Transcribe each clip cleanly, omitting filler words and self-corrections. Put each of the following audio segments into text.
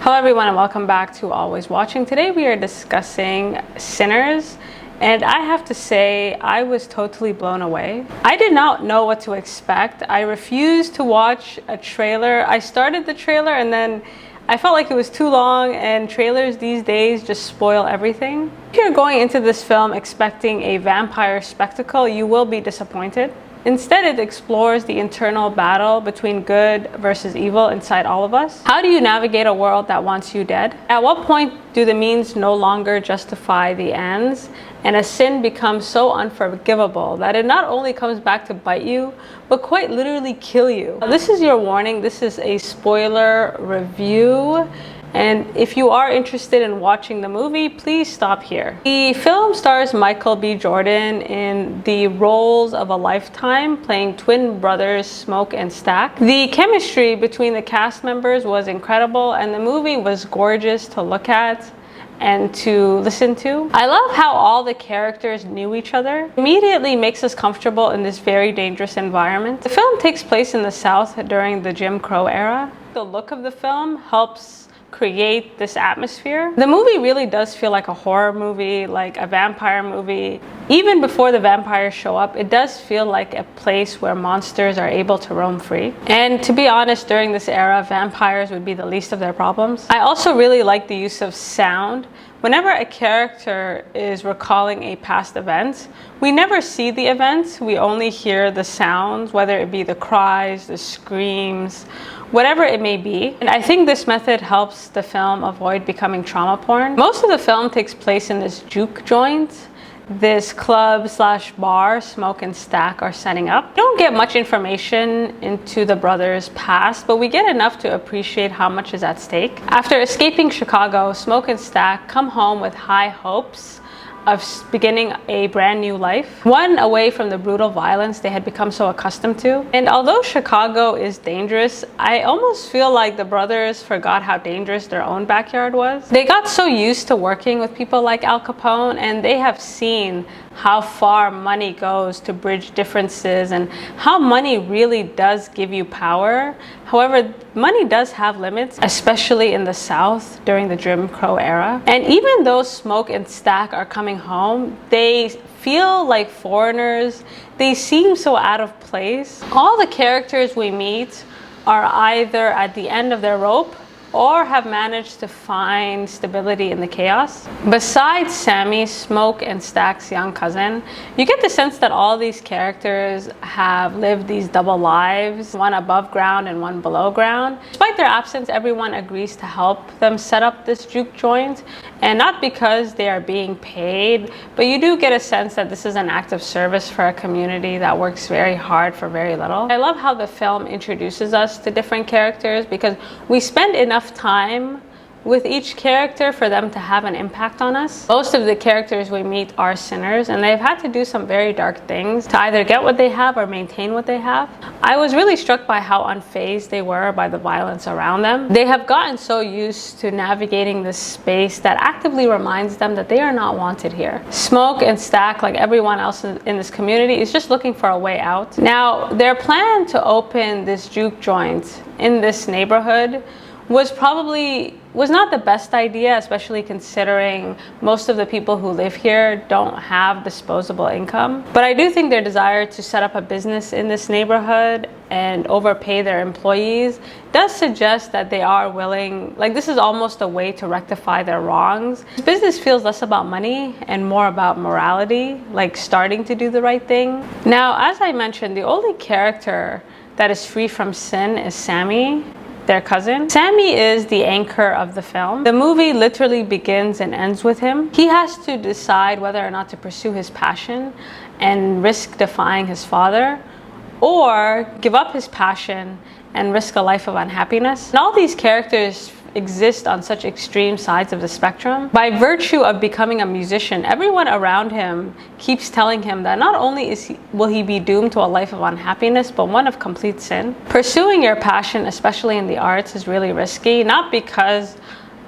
Hello everyone and welcome back to Always Watching. Today we are discussing Sinners, and I have to say I was totally blown away. I did not know what to expect. I refused to watch a trailer. I started the trailer and then I felt like it was too long, and trailers these days just spoil everything. If you're going into this film expecting a vampire spectacle, you will be disappointed. Instead, it explores the internal battle between good versus evil inside all of us. How do you navigate a world that wants you dead? At what point do the means no longer justify the ends, and a sin becomes so unforgivable that it not only comes back to bite you, but quite literally kill you? This is your warning. This is a spoiler review. And if you are interested in watching the movie, please stop here. The film stars Michael B. Jordan in the roles of a lifetime, playing twin brothers Smoke and Stack. The chemistry between the cast members was incredible, and the movie was gorgeous to look at and to listen to. I love how all the characters knew each other. It immediately makes us comfortable in this very dangerous environment. The film takes place in the South during the Jim Crow era. The look of the film helps create this atmosphere. The movie really does feel like a horror movie, like a vampire movie. Even before the vampires show up, it does feel like a place where monsters are able to roam free. And to be honest, during this era, vampires would be the least of their problems. I also really like the use of sound. Whenever a character is recalling a past event, we never see the event, we only hear the sounds, whether it be the cries, the screams, whatever it may be. And I think this method helps the film avoid becoming trauma porn. Most of the film takes place in this juke joint, this club slash bar Smoke and Stack are setting up. We don't get much information into the brothers' past, but we get enough to appreciate how much is at stake. After escaping Chicago, Smoke and Stack come home with high hopes of beginning a brand new life, one away from the brutal violence they had become so accustomed to. And although Chicago is dangerous, I almost feel like the brothers forgot how dangerous their own backyard was. They got so used to working with people like Al Capone, and they have seen how far money goes to bridge differences and how money really does give you power. However, money does have limits, especially in the South during the Jim Crow era. And even though Smoke and Stack are coming home, they feel like foreigners. They seem so out of place. All the characters we meet are either at the end of their rope or have managed to find stability in the chaos. Besides Sammy, Smoke and Stack's young cousin, you get the sense that all these characters have lived these double lives, one above ground and one below ground. Despite their absence, everyone agrees to help them set up this juke joint, and not because they are being paid, but you do get a sense that this is an act of service for a community that works very hard for very little. I love how the film introduces us to different characters, because we spend enough time with each character for them to have an impact on us. Most of the characters we meet are sinners, and they've had to do some very dark things to either get what they have or maintain what they have. I was really struck by how unfazed they were by the violence around them. They have gotten so used to navigating this space that actively reminds them that they are not wanted here. Smoke and Stack, like everyone else in this community, is just looking for a way out. Now, their plan to open this juke joint in this neighborhood was not the best idea, especially considering most of the people who live here don't have disposable income. But I do think their desire to set up a business in this neighborhood and overpay their employees does suggest that they are willing, like this is almost a way to rectify their wrongs. This business feels less about money and more about morality, like starting to do the right thing. Now, as I mentioned, the only character that is free from sin is Sammy, their cousin. Sammy is the anchor of the film. The movie literally begins and ends with him. He has to decide whether or not to pursue his passion and risk defying his father, or give up his passion and risk a life of unhappiness. And all these characters exist on such extreme sides of the spectrum. By virtue of becoming a musician, everyone around him keeps telling him that not only will he be doomed to a life of unhappiness, but one of complete sin. Pursuing your passion, especially in the arts, is really risky, not because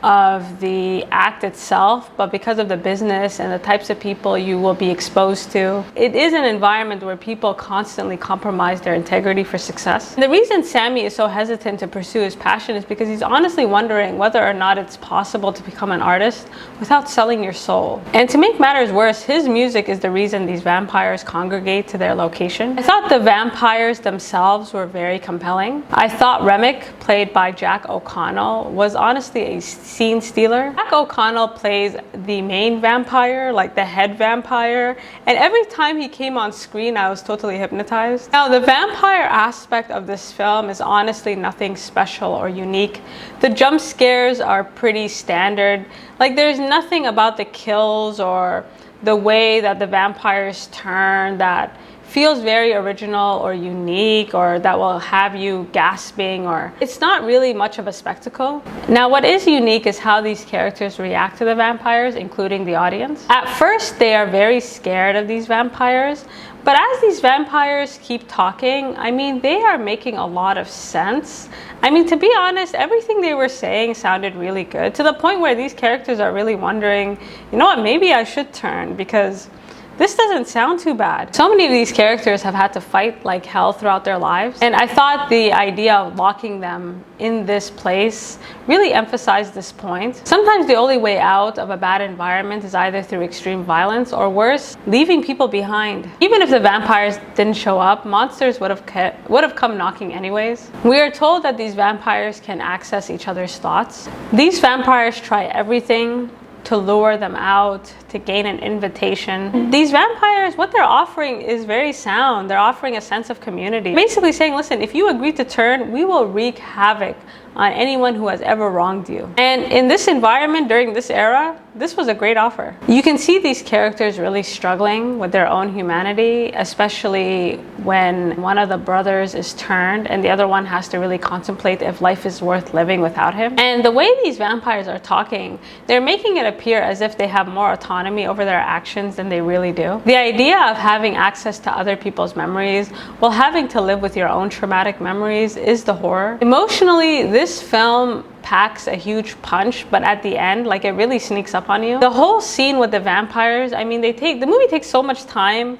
of the act itself, but because of the business and the types of people you will be exposed to. It is an environment where people constantly compromise their integrity for success. And the reason Sammy is so hesitant to pursue his passion is because he's honestly wondering whether or not it's possible to become an artist without selling your soul. And to make matters worse, his music is the reason these vampires congregate to their location. I thought the vampires themselves were very compelling. I thought Remick, played by Jack O'Connell, was honestly a scene stealer. Jack O'Connell plays the main vampire, like the head vampire, and every time he came on screen I was totally hypnotized. Now the vampire aspect of this film is honestly nothing special or unique. The jump scares are pretty standard. Like there's nothing about the kills or the way that the vampires turn that feels very original or unique or that will have you gasping, or it's not really much of a spectacle. Now what is unique is how these characters react to the vampires, including the audience. At first they are very scared of these vampires, but as these vampires keep talking, I mean, they are making a lot of sense. I mean, to be honest, everything they were saying sounded really good, to the point where these characters are really wondering, you know what, maybe I should turn because this doesn't sound too bad. So many of these characters have had to fight like hell throughout their lives, and I thought the idea of locking them in this place really emphasized this point. Sometimes the only way out of a bad environment is either through extreme violence or worse, leaving people behind. Even if the vampires didn't show up, monsters would have come knocking anyways. We are told that these vampires can access each other's thoughts. These vampires try everything to lure them out, to gain an invitation. These vampires, what they're offering is very sound. They're offering a sense of community. Basically saying, listen, if you agree to turn, we will wreak havoc on anyone who has ever wronged you. And in this environment, during this era, this was a great offer. You can see these characters really struggling with their own humanity, especially when one of the brothers is turned and the other one has to really contemplate if life is worth living without him. And the way these vampires are talking, they're making it appear as if they have more autonomy over their actions than they really do. The idea of having access to other people's memories while having to live with your own traumatic memories is the horror. Emotionally, this film packs a huge punch, but at the end, like, it really sneaks up on you. The whole scene with the vampires, I mean, the movie takes so much time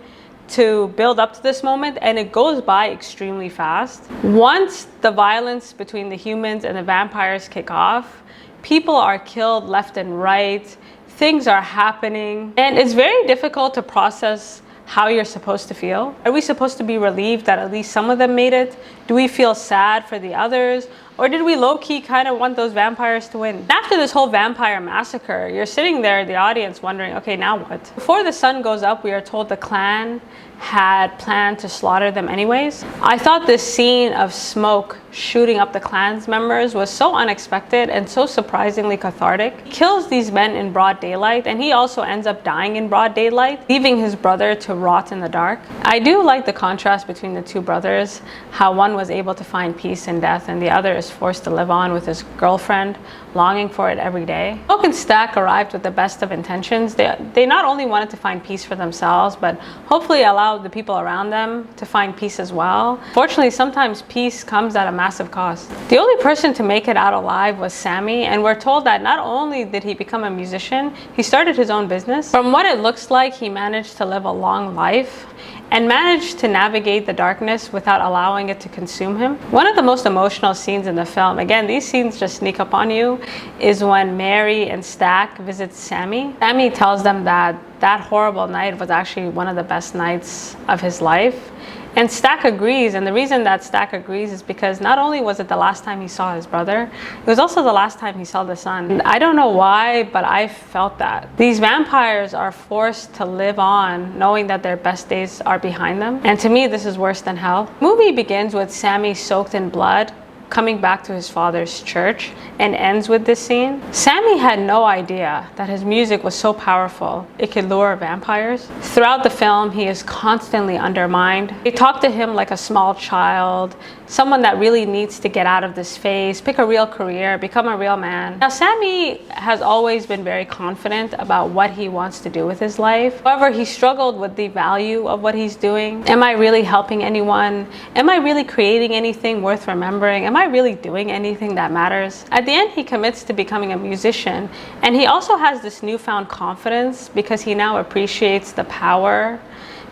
to build up to this moment, and it goes by extremely fast. Once the violence between the humans and the vampires kick off, people are killed left and right, things are happening, and it's very difficult to process how you're supposed to feel. Are we supposed to be relieved that at least some of them made it? Do we feel sad for the others? Or did we low-key kind of want those vampires to win? After this whole vampire massacre, you're sitting there, the audience, wondering, okay, now what? Before the sun goes up, we are told the clan had planned to slaughter them anyways. I thought this scene of smoke shooting up the clan's members was so unexpected and so surprisingly cathartic. He kills these men in broad daylight, and he also ends up dying in broad daylight, leaving his brother to rot in the dark. I do like the contrast between the two brothers, how one was able to find peace in death and the other is forced to live on with his girlfriend, longing for it every day. Smoke and Stack arrived with the best of intentions. They not only wanted to find peace for themselves, but hopefully allow the people around them to find peace as well. Fortunately, sometimes peace comes at a massive cost. The only person to make it out alive was Sammy, and we're told that not only did he become a musician, he started his own business. From what it looks like, he managed to live a long life and managed to navigate the darkness without allowing it to consume him. One of the most emotional scenes in the film, again, these scenes just sneak up on you, is when Mary and Stack visit Sammy. Sammy tells them that that horrible night was actually one of the best nights of his life. And Stack agrees, and the reason that Stack agrees is because not only was it the last time he saw his brother, it was also the last time he saw the sun. And I don't know why, but I felt that. These vampires are forced to live on knowing that their best days are behind them. And to me, this is worse than hell. The movie begins with Sammy soaked in blood, coming back to his father's church, and ends with this scene. Sammy had no idea that his music was so powerful it could lure vampires. Throughout the film, he is constantly undermined. They talk to him like a small child, someone that really needs to get out of this phase, pick a real career, become a real man. Now, Sammy has always been very confident about what he wants to do with his life. However, he struggled with the value of what he's doing. Am I really helping anyone? Am I really creating anything worth remembering? Am am I really doing anything that matters? At the end, he commits to becoming a musician, and he also has this newfound confidence because he now appreciates the power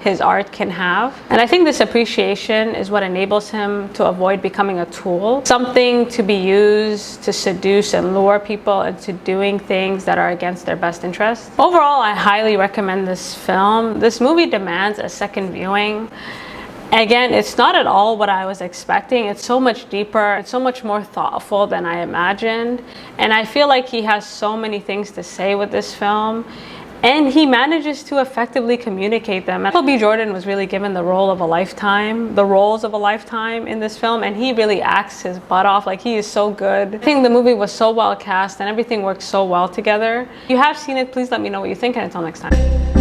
his art can have. And I think this appreciation is what enables him to avoid becoming a tool, something to be used to seduce and lure people into doing things that are against their best interests. Overall, I highly recommend this film. This movie demands a second viewing. Again, it's not at all what I was expecting. It's so much deeper. It's so much more thoughtful than I imagined. And I feel like he has so many things to say with this film. And he manages to effectively communicate them. Michael B. Jordan was really given the roles of a lifetime in this film, and he really acts his butt off. Like, he is so good. I think the movie was so well cast and everything works so well together. If you have seen it, please let me know what you think, and until next time.